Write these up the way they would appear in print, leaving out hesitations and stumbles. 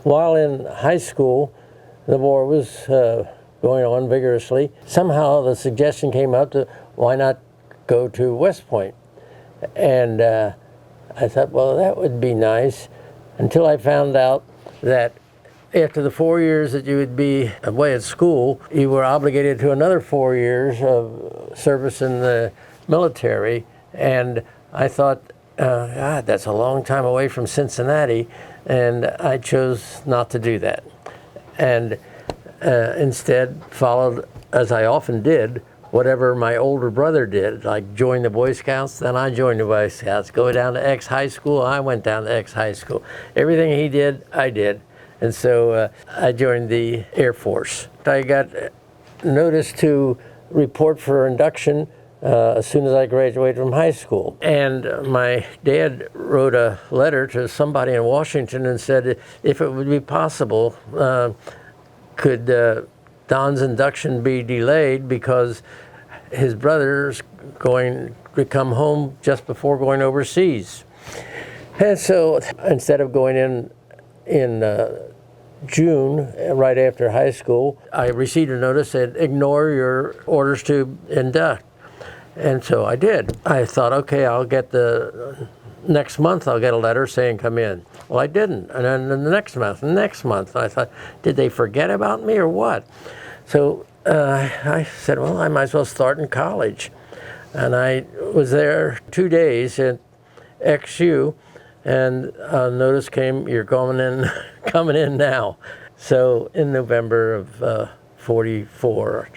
While in high school, the war was going on vigorously. Somehow the suggestion came up to why not go to West Point? And I thought, well, that would be nice, until I found out that after the 4 years that you would be away at school, you were obligated to another 4 years of service in the military. And I thought, God, that's a long time away from Cincinnati, and I chose not to do that. And instead followed, as I often did, whatever my older brother did, like join the Boy Scouts, then I joined the Boy Scouts. Go down to X high school, I went down to X high school. Everything he did, I did. And so I joined the Air Force. I got noticed to report for induction as soon as I graduated from high school. And my dad wrote a letter to somebody in Washington and said if it would be possible, could Don's induction be delayed because his brother's going to come home just before going overseas. And so instead of going in June, right after high school, I received a notice that ignore your orders to induct. And so I did. I thought, okay, I'll get next month I'll get a letter saying come in. Well, I didn't. And then the next month, I thought, did they forget about me or what? So I said, well, I might as well start in college. And I was there 2 days at XU, and a notice came, you're coming in now. So in November of 44,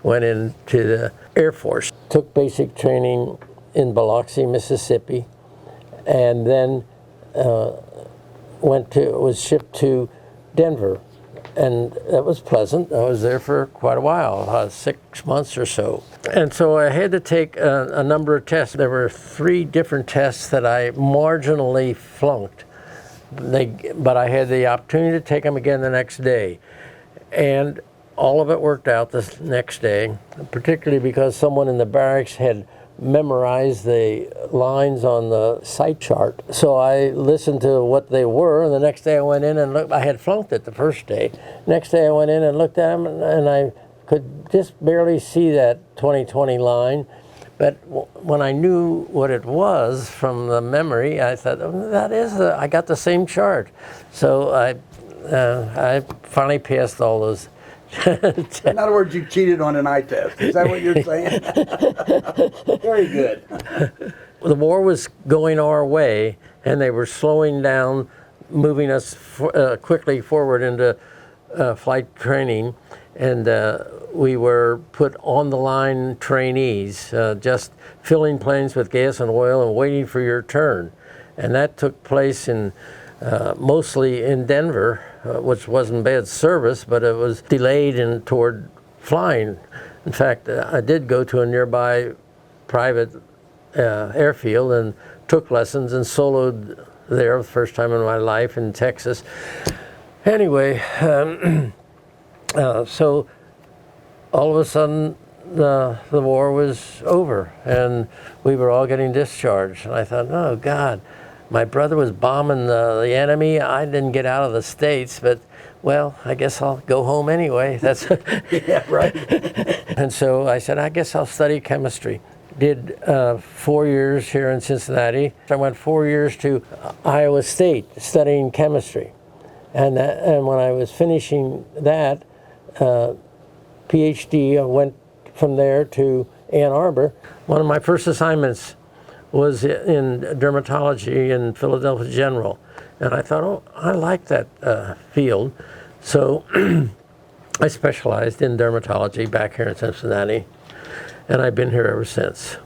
went into the Air Force. Took basic training in Biloxi, Mississippi, and then was shipped to Denver. And that was pleasant. I was there for quite a while, 6 months or so. And so I had to take a number of tests. There were 3 different tests that I marginally flunked. But I had the opportunity to take them again the next day. And all of it worked out the next day, particularly because someone in the barracks had memorized the lines on the sight chart. So I listened to what they were, and the next day I went in and looked. I had flunked it the first day. Next day I went in and looked at them, and I could just barely see that 2020 line. But when I knew what it was from the memory, I thought, oh, I got the same chart. So I finally passed all those. In other words, you cheated on an eye test. Is that what you're saying? Very good. The war was going our way, and they were slowing down, moving us quickly forward into flight training, and we were put on the line trainees, just filling planes with gas and oil and waiting for your turn. And that took place in mostly in Denver, which wasn't bad service, but it was delayed toward flying. In fact, I did go to a nearby private airfield and took lessons and soloed there the first time in my life in Texas. Anyway, so all of a sudden the war was over and we were all getting discharged. And I thought, oh God, my brother was bombing the enemy. I didn't get out of the States, but well, I guess I'll go home anyway. That's yeah, right. And so I said, I guess I'll study chemistry. Did 4 years here in Cincinnati. I went 4 years to Iowa State studying chemistry. And when I was finishing that PhD, I went from there to Ann Arbor. One of my first assignments was in dermatology in Philadelphia General. And I thought, oh, I like that field. So I specialized in dermatology back here in Cincinnati, and I've been here ever since.